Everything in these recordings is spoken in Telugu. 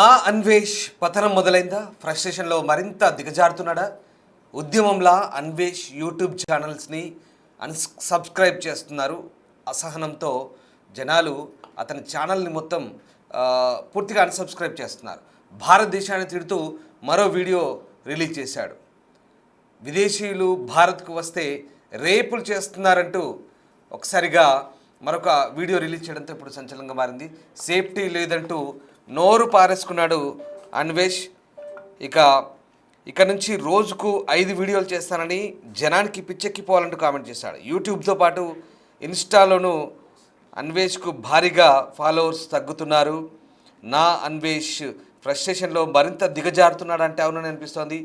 నా అన్వేష్ పతనం మొదలైందా? ఫ్రస్ట్రేషన్లో మరింత దిగజారుతున్నాడా? ఉద్యమంలా అన్వేష్ యూట్యూబ్ ఛానల్స్ని సబ్స్క్రైబ్ చేస్తున్నారు. అసహనంతో జనాలు అతని ఛానల్ని మొత్తం పూర్తిగా అన్సబ్స్క్రైబ్ చేస్తున్నారు. భారతదేశాన్ని తిడుతూ మరో వీడియో రిలీజ్ చేశాడు. విదేశీయులు భారత్కు వస్తే రేపులు చేస్తున్నారంటూ ఒకసారిగా మరొక వీడియో రిలీజ్ చేయడంతో ఇప్పుడు సంచలనంగా మారింది. సేఫ్టీ లేదంటూ నోరు పారేసుకున్నాడు అన్వేష్. ఇక నుంచి రోజుకు 5 వీడియోలు చేస్తానని జనానికి పిచ్చెక్కిపోవాలంటూ కామెంట్ చేశాడు. యూట్యూబ్తో పాటు ఇన్స్టాలోనూ అన్వేష్కు భారీగా ఫాలోవర్స్ తగ్గుతున్నారు. నా అన్వేష్ ఫ్రస్ట్రేషన్లో మరింత దిగజారుతున్నాడంటే అవునని అనిపిస్తోంది.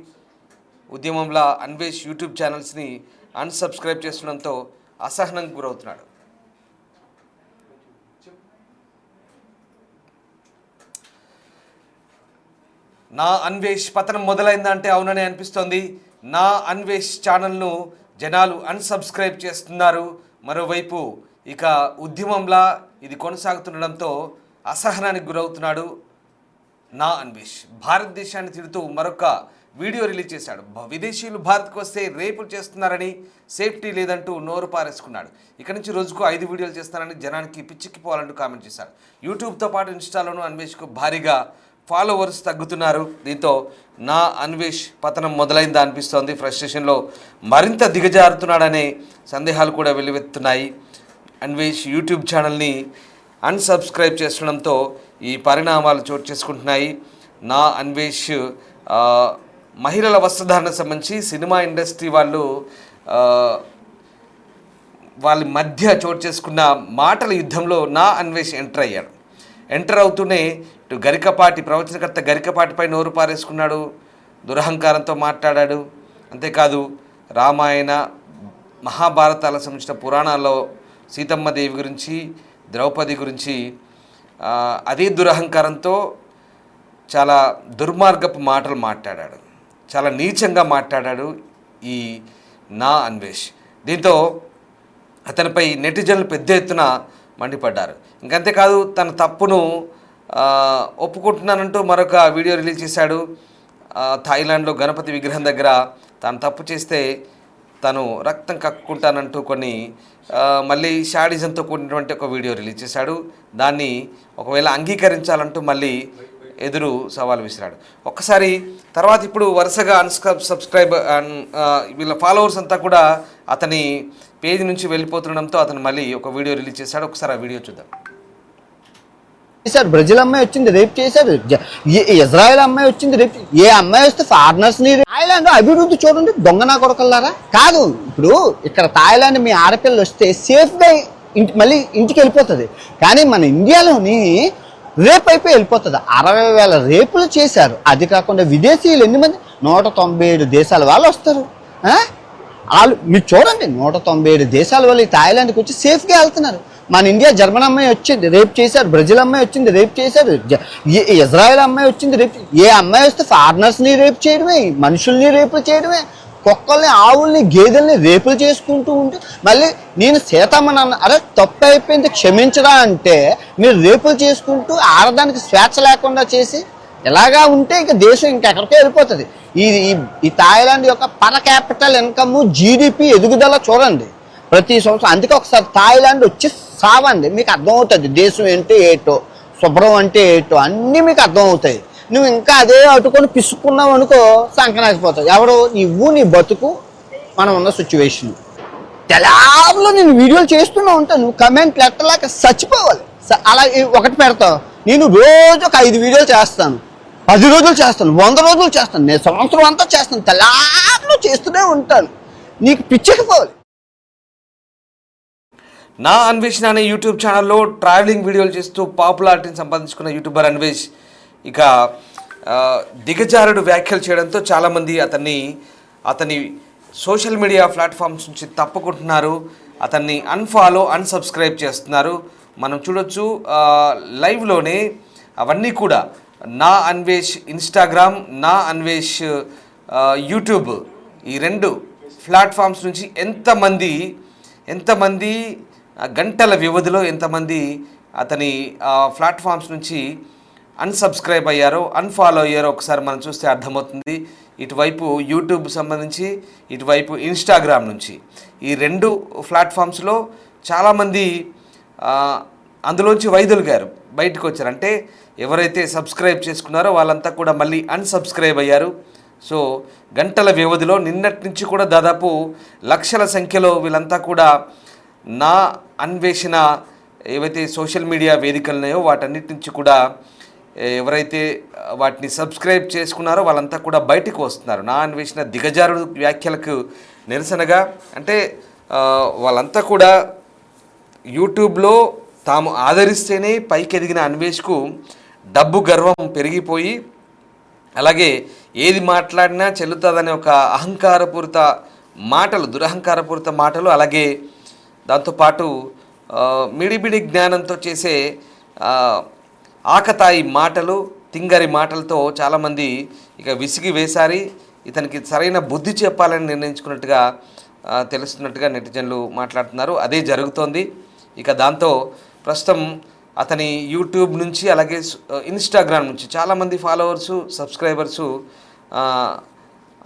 ఉద్యమంలా అన్వేష్ యూట్యూబ్ ఛానల్స్ని అన్సబ్స్క్రైబ్ చేస్తుండడంతో అసహనంకు గురవుతున్నాడు. నా అన్వేష్ పతనం మొదలైందంటే అవునని అనిపిస్తోంది. నా అన్వేష్ ఛానల్ను జనాలు అన్సబ్స్క్రైబ్ చేస్తున్నారు. మరోవైపు ఉద్యమంలా ఇది కొనసాగుతుండడంతో అసహనానికి గురవుతున్నాడు నా అన్వేష్. భారతదేశాన్ని తిడుతూ మరొక వీడియో రిలీజ్ చేశాడు. విదేశీయులు భారత్కు వస్తే రేపులు చేస్తున్నారని, సేఫ్టీ లేదంటూ నోరు పారేసుకున్నాడు. ఇక నుంచి రోజుకు 5 వీడియోలు చేస్తానని జనానికి పిచ్చెక్కిపోవాలంటూ కామెంట్ చేశాడు. యూట్యూబ్తో పాటు ఇన్స్టాలోనూ అన్వేష్కు భారీగా ఫాలోవర్స్ తగ్గుతున్నారు. దీంతో నా అన్వేష్ పతనం మొదలైందా అనిపిస్తోంది. ఫ్రస్ట్రేషన్లో మరింత దిగజారుతున్నాడనే సందేహాలు కూడా వెల్లువెత్తుతున్నాయి. అన్వేష్ యూట్యూబ్ ఛానల్ని అన్సబ్స్క్రైబ్ చేస్తుండడంతో ఈ పరిణామాలు చోటు చేసుకుంటున్నాయి. నా అన్వేష్ మహిళల వస్త్రధారణకు సంబంధించి సినిమా ఇండస్ట్రీ వాళ్ళ మధ్య చోటు చేసుకున్న మాటల యుద్ధంలో నా అన్వేష్ ఎంటర్ అయ్యాడు. ఎంటర్ అవుతూనే ఇటు గరికపాటి ప్రవచనకర్త గరికపాటిపై నోరు పారేసుకున్నాడు. దురహంకారంతో మాట్లాడాడు. అంతేకాదు రామాయణ మహాభారతాలకు సంబంధించిన పురాణాల్లో సీతమ్మదేవి గురించి, ద్రౌపది గురించి అదే దురహంకారంతో చాలా దుర్మార్గపు మాటలు మాట్లాడాడు. చాలా నీచంగా మాట్లాడాడు ఈ నా అన్వేష్. దీంతో అతనిపై నెటిజన్లు పెద్ద ఎత్తున మండిపడ్డారు. ఇంకంతేకాదు తన తప్పును ఒప్పుకుంటున్నానంటూ మరొక వీడియో రిలీజ్ చేశాడు. థాయిలాండ్లో గణపతి విగ్రహం దగ్గర తాను తప్పు చేస్తే తను రక్తం కక్కుకుంటానంటూ కొన్ని మళ్ళీ షాడిజంతో కూడినటువంటి ఒక వీడియో రిలీజ్ చేశాడు. దాన్ని ఒకవేళ అంగీకరించాలంటూ మళ్ళీ ఎదురు సవాల్ విసిరాడు. ఒక్కసారి తర్వాత ఇప్పుడు వరుసగా సబ్స్క్రైబ్ వీళ్ళ ఫాలోవర్స్ అంతా కూడా అతని పేజ్ నుంచి వెళ్ళిపోతుండడంతో అతను మళ్ళీ ఒక వీడియో రిలీజ్ చేశాడు. ఒకసారి ఆ వీడియో చూద్దాం. బ్రెజిల్ అమ్మాయి వచ్చింది రేప్ చేశారు, ఇజ్రాయెల్ అమ్మాయి వచ్చింది రేప్. ఏ అమ్మాయి వస్తే ఫారినర్స్ ని థాయిలాండ్ అభివృద్ధి చూడండి, దొంగనా కొడకల్లారా కాదు. ఇప్పుడు ఇక్కడ థాయిలాండ్ మీ ఆడపిల్లలు వస్తే సేఫ్ గా మళ్ళీ ఇంటికి వెళ్ళిపోతుంది. కానీ మన ఇండియాలోని రేప్ అయిపోయి వెళ్ళిపోతుంది. 60,000 రేపులు చేశారు. అది కాకుండా విదేశీయులు ఎన్ని మంది, 197 దేశాల వాళ్ళు వస్తారు. వాళ్ళు మీరు చూడండి, 197 దేశాల వాళ్ళు ఈ థాయిలాండ్కి వచ్చి సేఫ్గా వెళ్తున్నారు. మన ఇండియా జర్మన్ అమ్మాయి వచ్చింది రేప్ చేశారు, బ్రెజిల్ అమ్మాయి వచ్చింది రేప్ చేశారు, ఇజ్రాయెల్ అమ్మాయి వచ్చింది రేప్. ఏ అమ్మాయి వస్తే ఫారినర్స్ని రేప్ చేయడమే, మనుషుల్ని రేపులు చేయడమే, కుక్కల్ని, ఆవుల్ని, గేదెల్ని రేపులు చేసుకుంటూ ఉంటే మళ్ళీ నేను సీతమ్మని అన్న, అరే తప్పు అయిపోయింది క్షమించరా అంటే మీరు రేపులు చేసుకుంటూ ఆడదానికి స్వేచ్ఛ లేకుండా చేసి ఇలాగా ఉంటే ఇక దేశం ఇంకెక్కడికో వెళ్ళిపోతుంది. ఈ థాయిలాండ్ యొక్క పర్ క్యాపిటల్ ఇన్కమ్, జీడిపి ఎదుగుదల చూడండి ప్రతి సంవత్సరం. అందుకే ఒకసారి థాయిలాండ్ వచ్చి సావండి, మీకు అర్థమవుతుంది దేశం ఏంటో ఏటో, శుభ్రం అంటే ఏటో అన్నీ మీకు అర్థమవుతాయి. నువ్వు ఇంకా అదే అటుకొని పిసుకున్నావు అనుకో సంకనాకపోతావు. ఎవరు నువ్వు, నీ బతుకు, మనం ఉన్న సిచ్యువేషన్. తెలాలో నేను వీడియోలు చేస్తూనే ఉంటాను, నువ్వు కమెంట్లు ఎట్టలేక చచ్చిపోవాలి. అలా ఒకటి పెడతావు, నేను రోజు ఒక 5 వీడియోలు చేస్తాను, 10 రోజులు చేస్తాను, 100 రోజులు చేస్తాను, నేను సంవత్సరం అంతా చేస్తాను, తెలాలో చేస్తూనే ఉంటాను. నీకు పిచ్చెక్కిపోవాలి. నా అన్వేష్ అనే యూట్యూబ్ ఛానల్లో ట్రావెలింగ్ వీడియోలు చేస్తూ పాపులారిటీని సంపాదించుకున్న యూట్యూబర్ అన్వేష్ దిగజారుడు వ్యాఖ్యలు చేయడంతో చాలామంది అతని సోషల్ మీడియా ప్లాట్ఫామ్స్ నుంచి తప్పుకుంటున్నారు. అతన్ని అన్సబ్స్క్రైబ్ చేస్తున్నారు. మనం చూడొచ్చు లైవ్లోనే అవన్నీ కూడా. నా అన్వేష్ ఇన్స్టాగ్రామ్, నా అన్వేష్ యూట్యూబ్, ఈ 2 ప్లాట్ఫామ్స్ నుంచి ఎంతమంది గంటల వ్యవధిలో ఎంతమంది అతని ప్లాట్ఫామ్స్ నుంచి అన్సబ్స్క్రైబ్ అయ్యారో అన్ఫాలో అయ్యారో ఒకసారి మనం చూస్తే అర్థమవుతుంది. ఇటువైపు యూట్యూబ్ సంబంధించి, ఇటువైపు ఇన్స్టాగ్రామ్ నుంచి, ఈ రెండు ప్లాట్ఫామ్స్లో చాలామంది అందులోంచి వైదొలిగారు, బయటకు వచ్చారు. అంటే ఎవరైతే సబ్స్క్రైబ్ చేసుకున్నారో వాళ్ళంతా కూడా మళ్ళీ అన్సబ్స్క్రైబ్ అయ్యారు. సో గంటల వ్యవధిలో నిన్నటి నుంచి కూడా దాదాపు లక్షల సంఖ్యలో వీళ్ళంతా కూడా నా అన్వేషణ ఏవైతే సోషల్ మీడియా వేదికలు ఉన్నాయో వాటన్నిటి నుంచి కూడా ఎవరైతే వాటిని సబ్స్క్రైబ్ చేసుకున్నారో వాళ్ళంతా కూడా బయటకు వస్తున్నారు. నా అన్వేషణ దిగజారుడు వ్యాఖ్యలకు నిరసనగా. అంటే వాళ్ళంతా కూడా యూట్యూబ్లో తాము ఆదరిస్తేనే పైకి ఎదిగిన అన్వేష్కు డబ్బు గర్వం పెరిగిపోయి, అలాగే ఏది మాట్లాడినా చెల్లుతుందనే ఒక అహంకారపూరిత మాటలు, దురహంకారపూరిత మాటలు, అలాగే దాంతోపాటు మిడిబిడి జ్ఞానంతో చేసే ఆకతాయి మాటలు, తింగరి మాటలతో చాలామంది ఇక విసిగి వేసారి. ఇతనికి సరైన బుద్ధి చెప్పాలని నిర్ణయించుకున్నట్టుగా తెలుస్తున్నట్టుగా నెటిజన్లు మాట్లాడుతున్నారు. అదే జరుగుతోంది. ఇక దాంతో ప్రస్తుతం అతని యూట్యూబ్ నుంచి, అలాగే ఇన్స్టాగ్రామ్ నుంచి చాలామంది ఫాలోవర్సు, సబ్స్క్రైబర్సు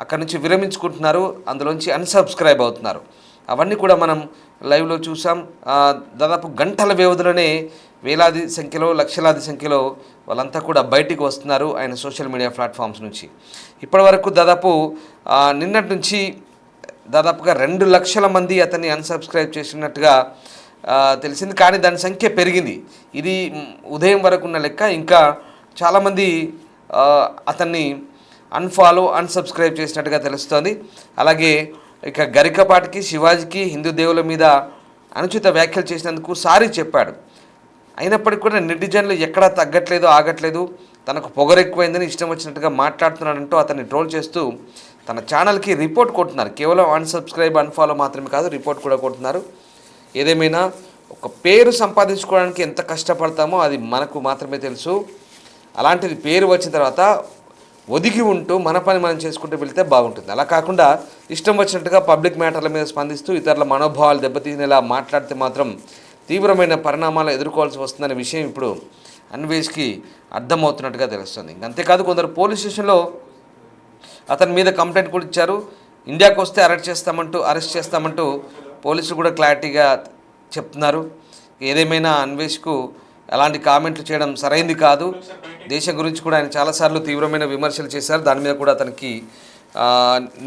అక్కడి నుంచి విరమించుకుంటున్నారు, అందులోంచి అన్సబ్స్క్రైబ్ అవుతున్నారు. అవన్నీ కూడా మనం లైవ్లో చూసాం. దాదాపు గంటల వ్యవధిలోనే వేలాది సంఖ్యలో, లక్షలాది సంఖ్యలో వాళ్ళంతా కూడా బయటికి వస్తున్నారు ఆయన సోషల్ మీడియా ప్లాట్ఫామ్స్ నుంచి. ఇప్పటి వరకు దాదాపు నిన్నటి నుంచి దాదాపుగా 2 లక్షల మంది అతన్ని అన్సబ్స్క్రైబ్ చేసినట్టుగా తెలిసింది. కానీ దాని సంఖ్య పెరిగింది. ఇది ఉదయం వరకు ఉన్న లెక్క. ఇంకా చాలామంది అతన్ని అన్సబ్స్క్రైబ్ చేసినట్టుగా తెలుస్తోంది. అలాగే ఇక గరికపాటికి, శివాజీకి, హిందూ దేవుల మీద అనుచిత వ్యాఖ్యలు చేసినందుకు సారీ చెప్పాడు. అయినప్పటికీ కూడా నెటిజన్లు ఎక్కడా తగ్గట్లేదు, ఆగట్లేదు. తనకు పొగరెక్కువైందని ఇష్టం వచ్చినట్టుగా మాట్లాడుతున్నాడంటూ అతన్ని ట్రోల్ చేస్తూ తన ఛానల్కి రిపోర్ట్ కొట్టున్నారు. కేవలం అన్సబ్స్క్రైబ్, అన్ఫాలో మాత్రమే కాదు, రిపోర్ట్ కూడా కొడుతున్నారు. ఏదేమైనా ఒక పేరు సంపాదించుకోవడానికి ఎంత కష్టపడతామో అది మనకు మాత్రమే తెలుసు. అలాంటిది పేరు వచ్చిన తర్వాత ఒదిగి ఉంటూ మన పని మనం చేసుకుంటూ వెళ్తే బాగుంటుంది. అలా కాకుండా ఇష్టం వచ్చినట్టుగా పబ్లిక్ మ్యాటర్ల మీద స్పందిస్తూ ఇతరుల మనోభావాలు దెబ్బతీసేలా మాట్లాడితే మాత్రం తీవ్రమైన పరిణామాలు ఎదుర్కోవాల్సి వస్తుందనే విషయం ఇప్పుడు అన్వేష్కి అర్థమవుతున్నట్టుగా తెలుస్తుంది. అంతేకాదు కొందరు పోలీస్ స్టేషన్లో అతని మీద కంప్లైంట్ కూడా ఇచ్చారు. ఇండియాకు వస్తే అరెస్ట్ చేస్తామంటూ పోలీసులు కూడా క్లారిటీగా చెప్తున్నారు. ఏదేమైనా అన్వేష్కు అలాంటి కామెంట్లు చేయడం సరైంది కాదు. దేశం గురించి కూడా ఆయన చాలాసార్లు తీవ్రమైన విమర్శలు చేశారు. దాని మీద కూడా అతనికి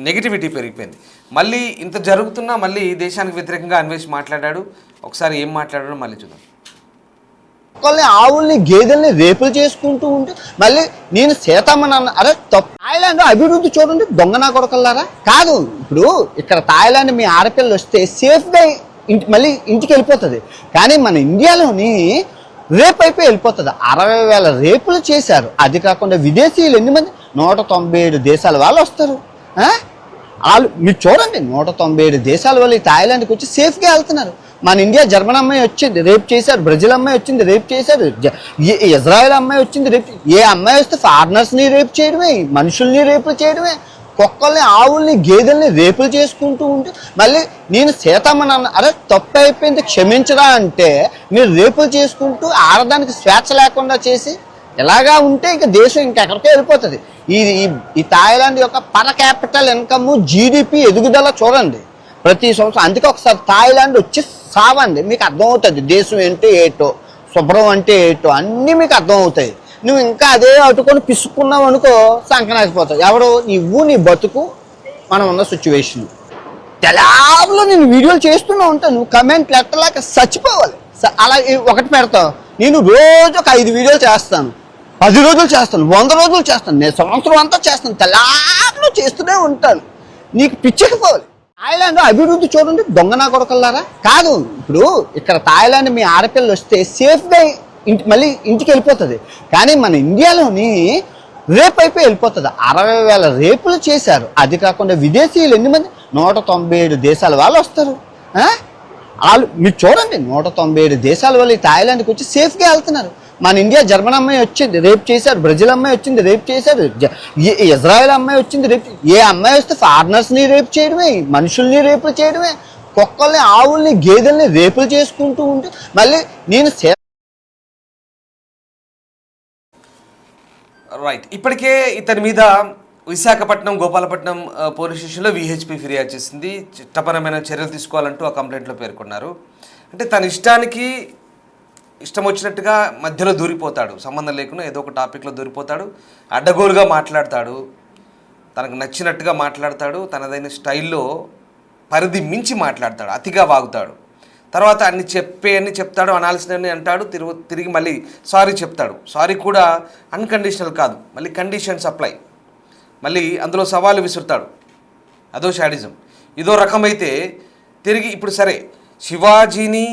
నెగిటివిటీ పెరిగిపోయింది. మళ్ళీ ఇంత జరుగుతున్నా మళ్ళీ దేశానికి వ్యతిరేకంగా అన్వేష్ మాట్లాడాడు. ఒకసారి ఏం మాట్లాడాడో మళ్ళీ చూద్దాం. ఆవుల్ని, గేదెల్ని రేపులు చేసుకుంటూ ఉంటే మళ్ళీ నేను సీతమ్మని అన్న, అరే తప్పు. థాయిలాండ్ అభివృద్ధి చూడండి, దొంగనా కొడకల్లారా. కాదు, ఇప్పుడు ఇక్కడ థాయిలాండ్ మీ ఆడపిల్లలు వస్తే సేఫ్గా మళ్ళీ ఇంటికి వెళ్ళిపోతుంది. కానీ మన ఇండియాలోని రేప్ అయిపోయి వెళ్ళిపోతుంది. 60,000 రేపులు చేశారు. అది కాకుండా విదేశీయులు ఎన్ని మంది, 197 దేశాల వాళ్ళు వస్తారు. వాళ్ళు మీరు చూడండి, 197 దేశాల వాళ్ళు ఈ థాయిలాండ్కి వచ్చి సేఫ్గా వెళ్తున్నారు. మన ఇండియా జర్మన్ అమ్మాయి వచ్చింది, రేప్ చేశారు. బ్రెజిల్ అమ్మాయి వచ్చింది, రేప్ చేశారు. ఇజ్రాయెల్ అమ్మాయి వచ్చింది, రేప్. ఏ అమ్మాయి వస్తే ఫారినర్స్ని రేప్ చేయడమే, మనుషుల్ని రేపులు చేయడమే. కుక్కల్ని, ఆవుల్ని, గేదెల్ని రేపులు చేసుకుంటూ ఉంటే మళ్ళీ నేను సీతమ్మని అన్న, అరే తప్పు అయిపోయింది క్షమించరా అంటే మీరు రేపులు చేసుకుంటూ ఆడదానికి స్వేచ్ఛ లేకుండా చేసి ఇలాగా ఉంటే ఇంకా దేశం ఇంకెక్కడికో వెళ్ళిపోతుంది. ఈ థాయిలాండ్ యొక్క పర్ క్యాపిటల్ ఇన్కమ్, జీడిపి ఎదుగుదల చూడండి ప్రతి సంవత్సరం. అందుకే ఒకసారి థాయిలాండ్ వచ్చి సావండి, మీకు అర్థమవుతుంది దేశం ఏంటో ఏటో, శుభ్రం అంటే ఏటో అన్నీ మీకు అర్థమవుతాయి. నువ్వు ఇంకా అదే అటుకొని పిసుకున్నావు అనుకో సంకనాకపోతావు. ఎవరు నువ్వు, నీ బతుకు, మనం ఉన్న సిచ్యువేషన్. తెలాలో నేను వీడియోలు చేస్తూనే ఉంటాను, నువ్వు కమెంట్లు ఎట్టలేక చచ్చిపోవాలి. అలా ఒకటి పెడతావు, నేను రోజు ఒక 5 వీడియోలు చేస్తాను, 10 రోజులు చేస్తాను, 100 రోజులు చేస్తాను, నేను సంవత్సరం అంతా చేస్తాను, తెలాలో చేస్తూనే ఉంటాను. నీకు పిచ్చకపోవాలి. థాయిలాండ్ అభివృద్ధి చూడండి, దొంగనా కొడకల్లారా. కాదు, ఇప్పుడు ఇక్కడ థాయిలాండ్ మీ ఆడపిల్లలు వస్తే సేఫ్గా మళ్ళీ ఇంటికి వెళ్ళిపోతుంది. కానీ మన ఇండియాలోని రేప్ అయిపోయి వెళ్ళిపోతుంది. 60,000 రేపులు చేశారు. అది కాకుండా విదేశీయులు ఎన్ని మంది, 197 దేశాల వాళ్ళు వస్తారు. వాళ్ళు మీరు చూడండి, 197 దేశాల వాళ్ళు ఈ థాయిలాండ్కి వచ్చి సేఫ్గా వెళ్తున్నారు. మన ఇండియా జర్మన్ అమ్మాయి వచ్చింది, రేప్ చేశారు. బ్రెజిల్ అమ్మాయి వచ్చింది, రేప్ చేశారు. ఇజ్రాయెల్ అమ్మాయి వచ్చింది, రేప్. ఏ అమ్మాయి వస్తే ఫారినర్స్ని రేప్ చేయడమే, మనుషుల్ని రేపులు చేయడమే. కుక్కల్ని, ఆవుల్ని, గేదెల్ని రేపులు చేసుకుంటూ ఉంటే మళ్ళీ నేను రైట్. ఇప్పటికే ఇతని మీద విశాఖపట్నం గోపాలపట్నం పోలీస్ స్టేషన్లో విహెచ్పి ఫిర్యాదు చేసింది. చట్టపరమైన చర్యలు తీసుకోవాలంటూ ఆ కంప్లైంట్లో పేర్కొన్నారు. అంటే తన ఇష్టం వచ్చినట్టుగా మధ్యలో దూరిపోతాడు, సంబంధం లేకుండా ఏదో ఒక టాపిక్లో దూరిపోతాడు, అడ్డగోలుగా మాట్లాడతాడు, తనకు నచ్చినట్టుగా మాట్లాడతాడు, తనదైన స్టైల్లో పరిధి మించి మాట్లాడతాడు, అతిగా వాగుతాడు. తర్వాత అన్ని చెప్తాడు, అనాల్సినవన్నీ అంటాడు, తిరిగి మళ్ళీ సారీ చెప్తాడు. సారీ కూడా అన్కండిషనల్ కాదు, మళ్ళీ కండిషన్స్ అప్లై, మళ్ళీ అందులో సవాలు విసురుతాడు. అదో షాడిజం. ఇదో రకమైతే తిరిగి ఇప్పుడు సరే శివాజీని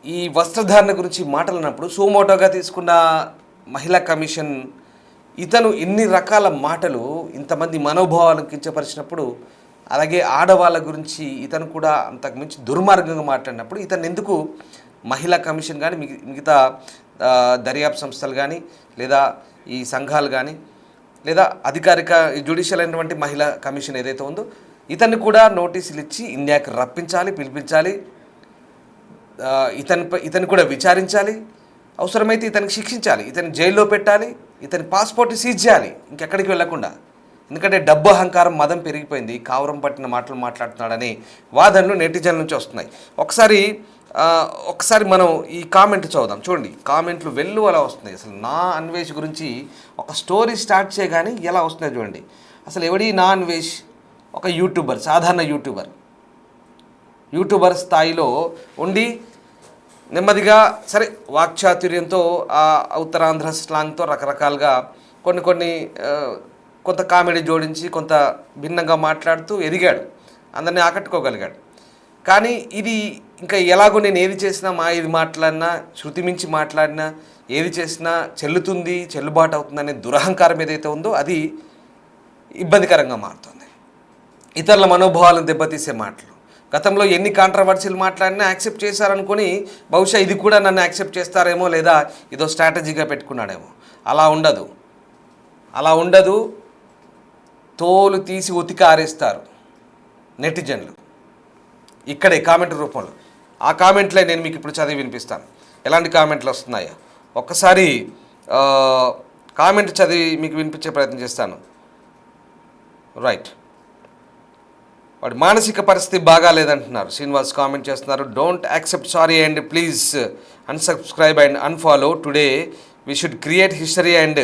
ఈ వస్త్రధారణ గురించి మాట్లాడినప్పుడు సోమోటోగా తీసుకున్న మహిళా కమిషన్ ఇతను ఇన్ని రకాల మాటలు ఇంతమంది మనోభావాలను కించపరిచినప్పుడు, అలాగే ఆడవాళ్ళ గురించి ఇతను కూడా అంతకుమించి దుర్మార్గంగా మాట్లాడినప్పుడు ఇతను ఎందుకు మహిళా కమిషన్ కానీ మిగతా దర్యాప్తు సంస్థలు కానీ లేదా ఈ సంఘాలు కానీ లేదా అధికారిక జ్యుడిషియల్ అయినటువంటి మహిళా కమిషన్ ఏదైతే ఉందో ఇతన్ని కూడా నోటీసులు ఇచ్చి ఇండియాకి రప్పించాలి, పిలిపించాలి, ఇతను కూడా విచారించాలి, అవసరమైతే ఇతనికి శిక్షించాలి, ఇతని జైల్లో పెట్టాలి, ఇతని పాస్పోర్ట్ సీజ్ చేయాలి ఇంకెక్కడికి వెళ్లకుండా. ఎందుకంటే డబ్బు అహంకారం మదం పెరిగిపోయింది, కావరం పట్టిన మాటలు మాట్లాడుతున్నాడని వాదనలు నెటిజన్ల నుంచి వస్తున్నాయి. ఒకసారి మనం ఈ కామెంట్ చదువుదాం. చూడండి, కామెంట్లు వెళ్ళు అలా వస్తున్నాయి. అసలు నా అన్వేష్ గురించి ఒక స్టోరీ స్టార్ట్ చేయగానే ఎలా వస్తున్నాయి చూడండి. అసలు ఎవడి నా అన్వేష్? ఒక యూట్యూబర్, సాధారణ యూట్యూబర్ స్థాయిలో ఉండి నెమ్మదిగా సరే వాక్చాతుర్యంతో ఉత్తరాంధ్ర స్లాంగ్తో రకరకాలుగా కొంత కామెడీ జోడించి కొంత భిన్నంగా మాట్లాడుతూ ఎదిగాడు, అందరినీ ఆకట్టుకోగలిగాడు. కానీ ఇది ఇంకా ఎలాగో నేను ఏది చేసినా ఇది మాట్లాడినా, శృతి మించి మాట్లాడినా, ఏది చేసినా చెల్లుబాటు అవుతుందనే దురహంకారం ఏదైతే ఉందో అది ఇబ్బందికరంగా మారుతుంది. ఇతరుల మనోభావాలను దెబ్బతీసే మాటలు. గతంలో ఎన్ని కాంట్రవర్సీలు మాట్లాడినా యాక్సెప్ట్ చేశారనుకొని బహుశా ఇది కూడా నన్ను యాక్సెప్ట్ చేస్తారేమో, లేదా ఇదో స్ట్రాటజీగా పెట్టుకున్నాడేమో. అలా ఉండదు. తోలు తీసి ఉతికి ఆరేస్తారు నెటిజన్లు ఇక్కడే కామెంట్ రూపంలో. ఆ కామెంట్లే నేను మీకు ఇప్పుడు చదివి వినిపిస్తాను, ఎలాంటి కామెంట్లు వస్తున్నాయో. ఒక్కసారి కామెంట్ చదివి మీకు వినిపించే ప్రయత్నం చేస్తాను. రైట్. వాడి మానసిక పరిస్థితి బాగాలేదంటున్నారు శ్రీనివాస్ కామెంట్ చేస్తున్నారు. Don't accept sorry and please unsubscribe and unfollow. Today we should create history and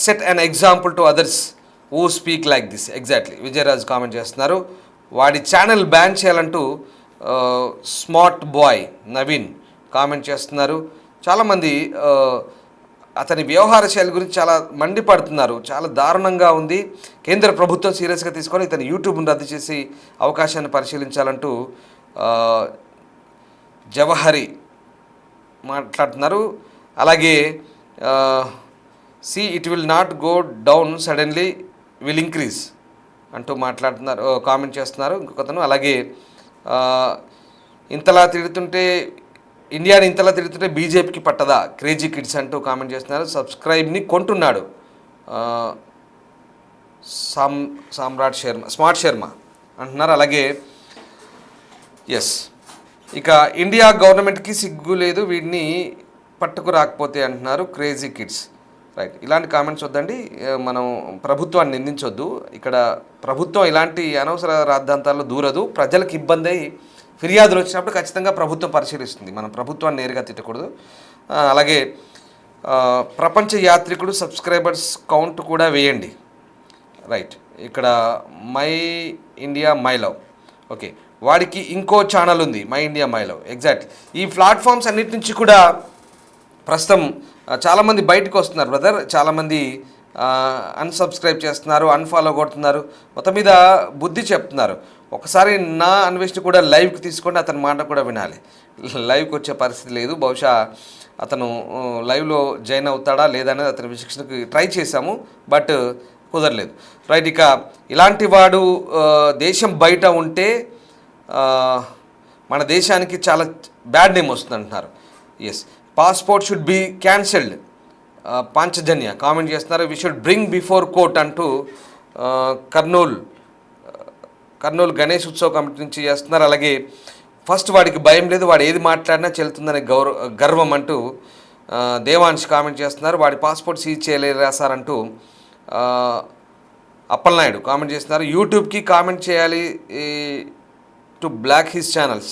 set an example to others who speak like this. Exactly Vijayaraju comment చేస్తున్నారు. వాడి ఛానల్ బ్యాన్ చేయాలంటూ స్మార్ట్ బాయ్ నవీన్ కామెంట్ చేస్తున్నారు. చాలామంది అతని వ్యవహార శైలి గురించి చాలా మండిపడుతున్నారు. చాలా దారుణంగా ఉంది, కేంద్ర ప్రభుత్వం సీరియస్గా తీసుకొని ఇతని యూట్యూబ్ను రద్దు చేసి అవకాశాన్ని పరిశీలించాలంటూ జవహరి మాట్లాడుతున్నారు. అలాగే it will not go down suddenly, will increase అంటూ మాట్లాడుతున్నారు, కామెంట్ చేస్తున్నారు ఇంకొకతను. అలాగే ఇండియాని ఇంతలా తిడుతుంటే బీజేపీకి పట్టదా క్రేజీ కిడ్స్ అంటూ కామెంట్ చేస్తున్నారు. సబ్స్క్రైబ్ని కొంటున్నాడు స్మార్ట్ శర్మ అంటున్నారు. అలాగే ఇక ఇండియా గవర్నమెంట్కి సిగ్గు లేదు, వీడిని పట్టుకు రాకపోతే అంటున్నారు క్రేజీ కిడ్స్. రైట్. ఇలాంటి కామెంట్స్ వద్దండి, మనం ప్రభుత్వాన్ని నిందించొద్దు. ఇక్కడ ప్రభుత్వం ఇలాంటి అనవసర రాద్ధాంతాల్లో దూరదు. ప్రజలకు ఇబ్బంది అయి ఫిర్యాదులు వచ్చినప్పుడు ఖచ్చితంగా ప్రభుత్వం పరిశీలిస్తుంది, మనం ప్రభుత్వాన్ని నేరుగా తిట్టకూడదు. అలాగే ప్రపంచ యాత్రికుడు సబ్స్క్రైబర్స్ కౌంట్ కూడా వేయండి. రైట్. ఇక్కడ my India my love, okay, వాడికి ఇంకో ఛానల్ ఉంది my India my love. Exactly ఈ ప్లాట్ఫామ్స్ అన్నిటి నుంచి కూడా ప్రస్తుతం చాలామంది బయటకు వస్తున్నారు బ్రదర్. చాలామంది అన్సబ్స్క్రైబ్ చేస్తున్నారు, అన్ఫాలో కొడుతున్నారు, మొత్తం మీద బుద్ధి చెప్తున్నారు. ఒకసారి నా అన్వేషణ కూడా లైవ్కి తీసుకొని అతని మాట కూడా వినాలి. లైవ్కి వచ్చే పరిస్థితి లేదు. బహుశా అతను లైవ్లో జాయిన్ అవుతాడా లేదా అనేది అతని విశిక్షణకి ట్రై చేశాము, బట్ కుదరలేదు. రైట్. ఇక ఇలాంటి వాడు దేశం బయట ఉంటే మన దేశానికి చాలా బ్యాడ్ నేమ్ వస్తుంది అంటున్నారు. Passport should be cancelled Panchajanya comment చేస్తున్నారు. We should bring before court అంటూ కర్నూలు గణేష్ ఉత్సవ కమిటీ నుంచి చేస్తున్నారు. అలాగే ఫస్ట్ వాడికి భయం లేదు, వాడు ఏది మాట్లాడినా చెల్లుతుందనే గర్వం అంటూ దేవాంశ్ కామెంట్ చేస్తున్నారు, వాడి పాస్పోర్ట్ సీజ్ చేయలేరా సార్ అంటూ అప్పలనాయుడు కామెంట్ చేస్తున్నారు. యూట్యూబ్కి కామెంట్ చేయాలి to block his channels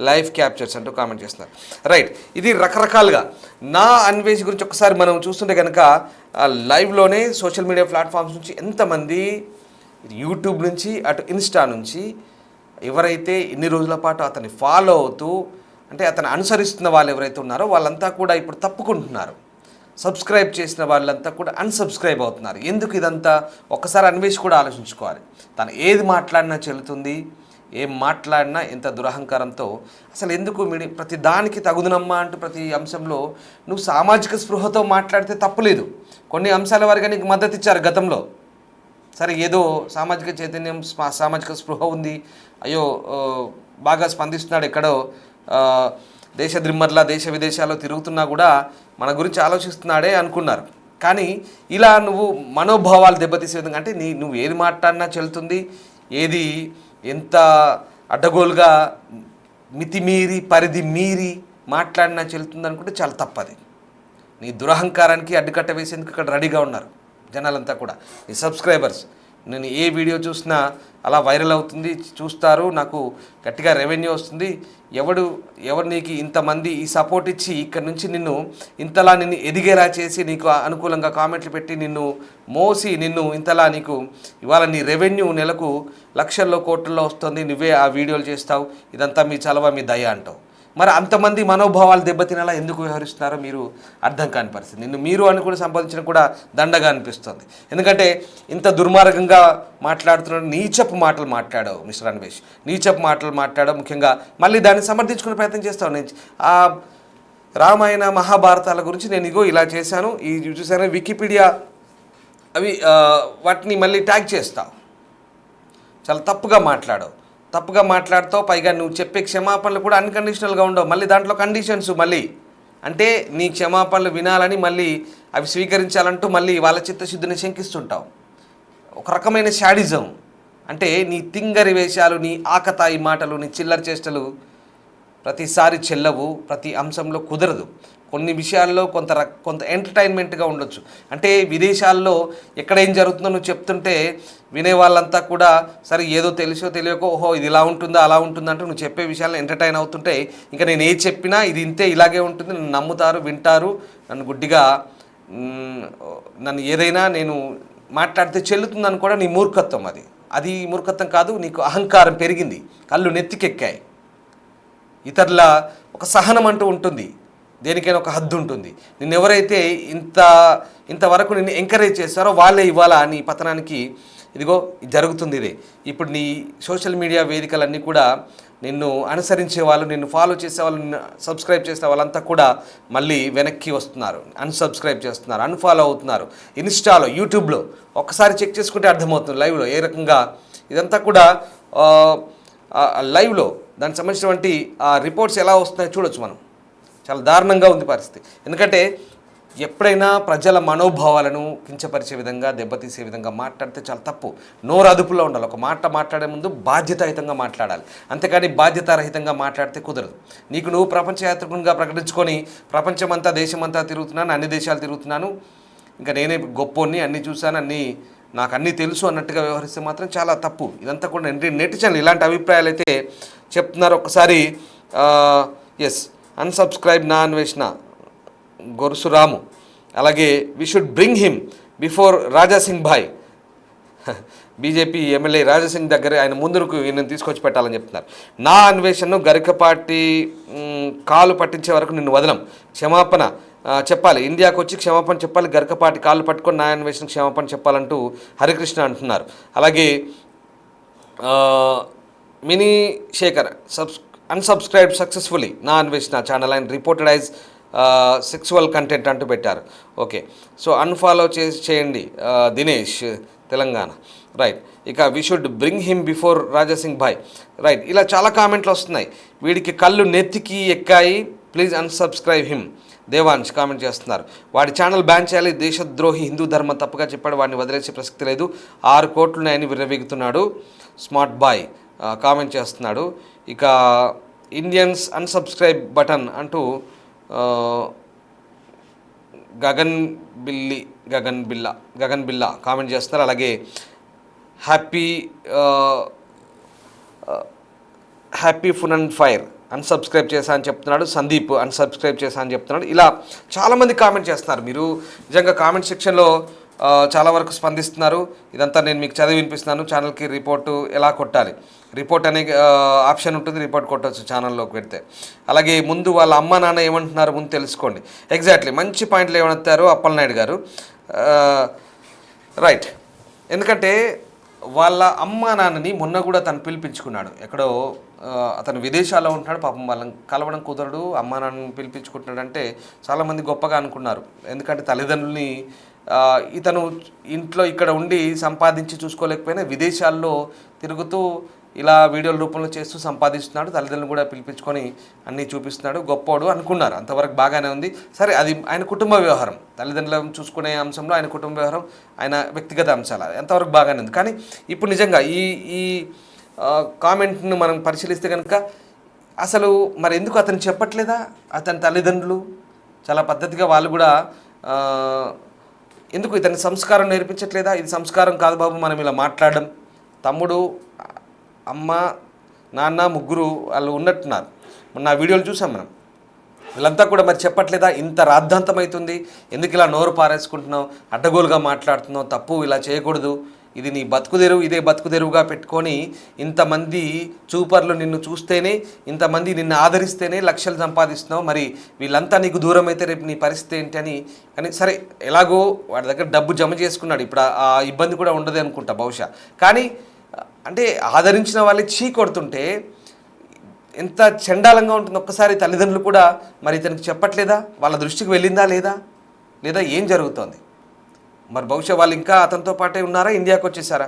live captures అంటూ కామెంట్ చేస్తున్నారు. రైట్, ఇది రకరకాలుగా నా అన్వేష్ గురించి ఒకసారి మనం చూస్తుంటే కనుక లైవ్లోనే సోషల్ మీడియా ప్లాట్ఫామ్స్ నుంచి ఎంతమంది యూట్యూబ్ నుంచి అటు ఇన్స్టా నుంచి ఎవరైతే ఇన్ని రోజుల పాటు అతన్ని ఫాలో అవుతూ అంటే అతను అనుసరిస్తున్న వాళ్ళు ఎవరైతే ఉన్నారో వాళ్ళంతా కూడా ఇప్పుడు తప్పుకుంటున్నారు. సబ్స్క్రైబ్ చేసిన వాళ్ళంతా కూడా అన్సబ్స్క్రైబ్ అవుతున్నారు. ఎందుకు ఇదంతా? ఒక్కసారి అన్వేష్ కూడా ఆలోచించుకోవాలి. తను ఏది మాట్లాడినా చెల్లుతుంది, ఏం మాట్లాడినా ఎంత దురహంకారంతో అసలు ఎందుకు ప్రతి దానికి తగుదనమ్మా అంటూ ప్రతి అంశంలో నువ్వు సామాజిక స్పృహతో మాట్లాడితే తప్పులేదు. కొన్ని అంశాల వారిగా నీకు మద్దతు ఇచ్చారు గతంలో. సరే, ఏదో సామాజిక చైతన్యం, సామాజిక స్పృహ ఉంది, అయ్యో బాగా స్పందిస్తున్నాడు, ఎక్కడో దేశ ద్రిమ్మర్లా దేశ విదేశాల్లో తిరుగుతున్నా కూడా మన గురించి ఆలోచిస్తున్నాడే అనుకున్నారు. కానీ ఇలా నువ్వు మనోభావాలు దెబ్బతీసే విధంగా అంటే నువ్వు ఏది మాట్లాడినా చెల్లుతుంది, ఏది ఎంత అడ్డగోలుగా మితిమీరి పరిధి మీరి మాట్లాడినా చెల్లుతుంది అనుకుంటే చాలా తప్పది. నీ దురహంకారానికి అడ్డుకట్ట వేసేందుకు ఇక్కడ రెడీగా ఉన్నారు జనాలంతా కూడా. నీ సబ్స్క్రైబర్స్, నేను ఏ వీడియో చూసినా అలా వైరల్ అవుతుంది, చూస్తారు, నాకు గట్టిగా రెవెన్యూ వస్తుంది. ఎవరు నీకు ఇంతమంది ఈ సపోర్ట్ ఇచ్చి ఇక్కడ నుంచి నిన్ను ఇంతలా నిన్ను ఎదిగేలా చేసి నీకు అనుకూలంగా కామెంట్లు పెట్టి నిన్ను మోసి నిన్ను ఇంతలా నీకు ఇవాళ నీ రెవెన్యూ నెలకు లక్షల్లో కోట్లలో వస్తుంది, నువ్వే ఆ వీడియోలు చేస్తావు, ఇదంతా మీ చలవ మీ దయ అంటావు. మరి అంతమంది మనోభావాలు దెబ్బతినేలా ఎందుకు వ్యవహరిస్తున్నారో మీరు అర్థం కాని పరిస్థితి. నిన్ను మీరు అనుకుని సంపాదించడం కూడా దండగా అనిపిస్తుంది. ఎందుకంటే ఇంత దుర్మార్గంగా మాట్లాడుతున్నాడు, నీచపు మాటలు మాట్లాడావు మిస్టర్ అన్వేష్, నీచపు మాటలు మాట్లాడావు. ముఖ్యంగా మళ్ళీ దాన్ని సమర్థించుకునే ప్రయత్నం చేస్తావు. నేను ఆ రామాయణ మహాభారతాల గురించి నేను ఇగో ఇలా చేశాను, ఈ చూసాను వికీపీడియా అవి వాటిని మళ్ళీ ట్యాగ్ చేస్తావు. చాలా తప్పుగా మాట్లాడావు, తప్పుగా మాట్లాడుతావు. పైగా నువ్వు చెప్పే క్షమాపణలు కూడా అన్కండిషనల్గా ఉండవు. మళ్ళీ దాంట్లో కండిషన్స్ మళ్ళీ అంటే నీ క్షమాపణలు వినాలని మళ్ళీ అవి స్వీకరించాలంటూ మళ్ళీ వాళ్ళ చిత్తశుద్ధిని శంకిస్తుంటావు. ఒక రకమైన శాడిజం. అంటే నీ తింగరి వేషాలు, నీ ఆకతాయి మాటలు, నీ చిల్లర చేష్టలు ప్రతిసారి చెల్లవు, ప్రతి అంశంలో కుదరదు. కొన్ని విషయాల్లో కొంత ఎంటర్టైన్మెంట్గా ఉండొచ్చు. అంటే విదేశాల్లో ఎక్కడ ఏం జరుగుతుందో నువ్వు చెప్తుంటే వినే వాళ్ళంతా కూడా సరే ఏదో తెలుసో తెలియకో ఓహో ఇది ఇలా ఉంటుందా అలా ఉంటుందా అంటూ నువ్వు చెప్పే విషయాలను ఎంటర్టైన్ అవుతుంటే ఇంకా నేను ఏది చెప్పినా ఇది ఇంతే ఇలాగే ఉంటుంది, నన్ను నమ్ముతారు, వింటారు, నన్ను గుడ్డిగా నన్ను ఏదైనా నేను మాట్లాడితే చెల్లుతుందని కూడా నీ మూర్ఖత్వం. అది మూర్ఖత్వం కాదు, నీకు అహంకారం పెరిగింది, కళ్ళు నెత్తికెక్కాయి. ఇతరుల ఒక సహనం అంటూ ఉంటుంది, దేనికైనా ఒక హద్దు ఉంటుంది. నిన్ను ఎవరైతే ఇంతవరకు నిన్ను ఎంకరేజ్ చేస్తారో వాళ్ళే ఇవాళ నీ పతనానికి ఇదిగో జరుగుతుంది. ఇదే ఇప్పుడు నీ సోషల్ మీడియా వేదికలన్నీ కూడా నిన్ను అనుసరించే వాళ్ళు, నిన్ను ఫాలో చేసే వాళ్ళు, నిన్ను సబ్స్క్రైబ్ చేసే వాళ్ళంతా కూడా మళ్ళీ వెనక్కి వస్తున్నారు, అన్సబ్స్క్రైబ్ చేస్తున్నారు, అన్ఫాలో అవుతున్నారు. ఇన్స్టాలో, యూట్యూబ్లో ఒక్కసారి చెక్ చేసుకుంటే అర్థమవుతుంది లైవ్లో ఏ రకంగా ఇదంతా కూడా లైవ్లో దానికి సంబంధించినటువంటి రిపోర్ట్స్ ఎలా వస్తున్నాయో చూడొచ్చు మనం. చాలా దారుణంగా ఉంది పరిస్థితి. ఎందుకంటే ఎప్పుడైనా ప్రజల మనోభావాలను కించపరిచే విధంగా, దెబ్బతీసే విధంగా మాట్లాడితే చాలా తప్పు. నోరు అదుపులో ఉండాలి. ఒక మాట మాట్లాడే ముందు బాధ్యతాయుతంగా మాట్లాడాలి, అంతేకాని బాధ్యతారహితంగా మాట్లాడితే కుదరదు. నీకు నువ్వు ప్రపంచయాత్రికునిగా ప్రకటించుకొని ప్రపంచమంతా దేశమంతా తిరుగుతున్నాను, అన్ని దేశాలు తిరుగుతున్నాను, ఇంకా నేనే గొప్పోని, అన్నీ చూశాను, నాకు అన్నీ తెలుసు అన్నట్టుగా వ్యవహరిస్తే మాత్రం చాలా తప్పు. ఇదంతా కూడా నెటిజన్లు ఇలాంటి అభిప్రాయాలు అయితే చెప్తున్నారు. ఒకసారి అన్సబ్స్క్రైబ్ నా అన్వేషణ గొరుసురాము, అలాగే వి should bring him before Raja Singh Bhai, BJP MLA Raja Singh దగ్గర ఆయన ముందుకు ఈయన తీసుకొచ్చి పెట్టాలని చెప్తున్నారు. నా అన్వేషణను గరికపాటి కాలు పట్టించే వరకు నిన్ను వదలం, క్షమాపణ చెప్పాలి, ఇండియాకు వచ్చి క్షమాపణ చెప్పాలి, గరికపాటి కాళ్ళు పట్టుకొని నా అన్వేషణ క్షమాపణ చెప్పాలంటూ హరికృష్ణ అంటున్నారు. అలాగే మినీ శేఖర్ అన్సబ్స్క్రైబ్ సక్సెస్ఫుల్లీ నా అన్వేషణ channel and reported as sexual content అంటూ పెట్టారు. ఓకే, సో అన్ఫాలో చేయండి దినేష్ తెలంగాణ. రైట్, ఇక we should bring him before Raja Singh bhai. Right, ఇలా చాలా కామెంట్లు వస్తున్నాయి. వీడికి కళ్ళు నెత్తికి ఎక్కాయి, please unsubscribe him. Devansh comment చేస్తున్నారు, వాడి ఛానల్ బ్యాన్ చేయాలి, దేశద్రోహి, హిందూ ధర్మం తప్పుగా చెప్పాడు, వాడిని వదిలేసే ప్రసక్తి లేదు, 6 కోట్లు ఉన్నాయని విర్రవీగుతున్నాడు. స్మార్ట్ బాయ్ కామెంట్ చేస్తున్నాడు. ఇక ఇండియన్స్ అన్సబ్స్క్రైబ్ బటన్ అంటూ గగన్ బిల్లా కామెంట్ చేస్తున్నారు. అలాగే హ్యాపీ ఫున్ అండ్ ఫైర్ అన్సబ్స్క్రైబ్ చేశా అని చెప్తున్నాడు. సందీప్ అన్సబ్స్క్రైబ్ చేశా అని చెప్తున్నాడు. ఇలా చాలామంది కామెంట్ చేస్తున్నారు. మీరు నిజంగా కామెంట్ సెక్షన్లో చాలా వరకు స్పందిస్తున్నారు. ఇదంతా నేను మీకు చదివి వినిపిస్తున్నాను. ఛానల్కి రిపోర్టు ఎలా కొట్టాలి, రిపోర్ట్ అనే ఆప్షన్ ఉంటుంది, రిపోర్ట్ కొట్టవచ్చు ఛానల్లోకి పెడితే. అలాగే ముందు వాళ్ళ అమ్మ నాన్న ఏమంటున్నారు ముందు తెలుసుకోండి. ఎగ్జాక్ట్లీ మంచి పాయింట్లు ఏమంటారు అప్పలనాయుడు గారు. రైట్, ఎందుకంటే వాళ్ళ అమ్మ నాన్నని మొన్న కూడా తను పిలిపించుకున్నాడు. ఎక్కడో అతను విదేశాల్లో ఉంటున్నాడు, పాపం వాళ్ళని కలవడం కుదరడు, అమ్మ నాన్నని పిలిపించుకుంటున్నాడు అంటే చాలామంది గొప్పగా అనుకున్నారు. ఎందుకంటే తల్లిదండ్రుల్ని ఇతను ఇంట్లో ఇక్కడ ఉండి సంపాదించి చూసుకోలేకపోయినా విదేశాల్లో తిరుగుతూ ఇలా వీడియోల రూపంలో చేస్తూ సంపాదిస్తున్నాడు. తల్లిదండ్రులు కూడా పిలిపించుకొని అన్నీ చూపిస్తున్నాడు, గొప్పోడు అనుకున్నారు. అంతవరకు బాగానే ఉంది. సరే, అది ఆయన కుటుంబ వ్యవహారం, తల్లిదండ్రులను చూసుకునే అంశంలో ఆయన కుటుంబ వ్యవహారం, ఆయన వ్యక్తిగత అంశాలు, ఎంతవరకు బాగానే ఉంది. కానీ ఇప్పుడు నిజంగా ఈ కామెంట్ను మనం పరిశీలిస్తే కనుక అసలు మరి ఎందుకు అతను చెప్పట్లేదా? అతని తల్లిదండ్రులు చాలా పద్ధతిగా వాళ్ళు కూడా ఎందుకు ఇతని సంస్కారం నేర్పించట్లేదా? ఇది సంస్కారం కాదు బాబు మనం ఇలా మాట్లాడడం. తమ్ముడు, అమ్మ, నాన్న ముగ్గురు వాళ్ళు ఉన్నట్టున్నారు. మొన్న వీడియోలు చూసాం మనం. వీళ్ళంతా కూడా మరి చెప్పట్లేదా? ఇంత రాద్ధాంతం అవుతుంది, ఎందుకు ఇలా నోరు పారేసుకుంటున్నావు, అడ్డగోలుగా మాట్లాడుతున్నావు, తప్పు, ఇలా చేయకూడదు, ఇది నీ బతుకుదెరువు, ఇదే బతుకుదెరువుగా పెట్టుకొని ఇంతమంది చూపర్లు నిన్ను చూస్తేనే, ఇంతమంది నిన్ను ఆదరిస్తేనే లక్షలు సంపాదిస్తున్నావు, మరి వీళ్ళంతా నీకు దూరం అయితే రేపు నీ పరిస్థితి ఏంటి అని. కానీ సరే, ఎలాగో వాడి దగ్గర డబ్బు జమ చేసుకున్నాడు, ఇప్పుడు ఆ ఇబ్బంది కూడా ఉండదు అనుకుంటా బహుశా. కానీ అంటే ఆదరించిన వాళ్ళే చీ కొడుతుంటే ఎంత చండాలంగా ఉంటుంది. ఒక్కసారి తల్లిదండ్రులు కూడా మరి ఇతనికి చెప్పట్లేదా? వాళ్ళ దృష్టికి వెళ్ళిందా లేదా ఏం జరుగుతోంది? మరి బహుశా వాళ్ళు ఇంకా అతనితో పాటే ఉన్నారా, ఇండియాకి వచ్చేసారా,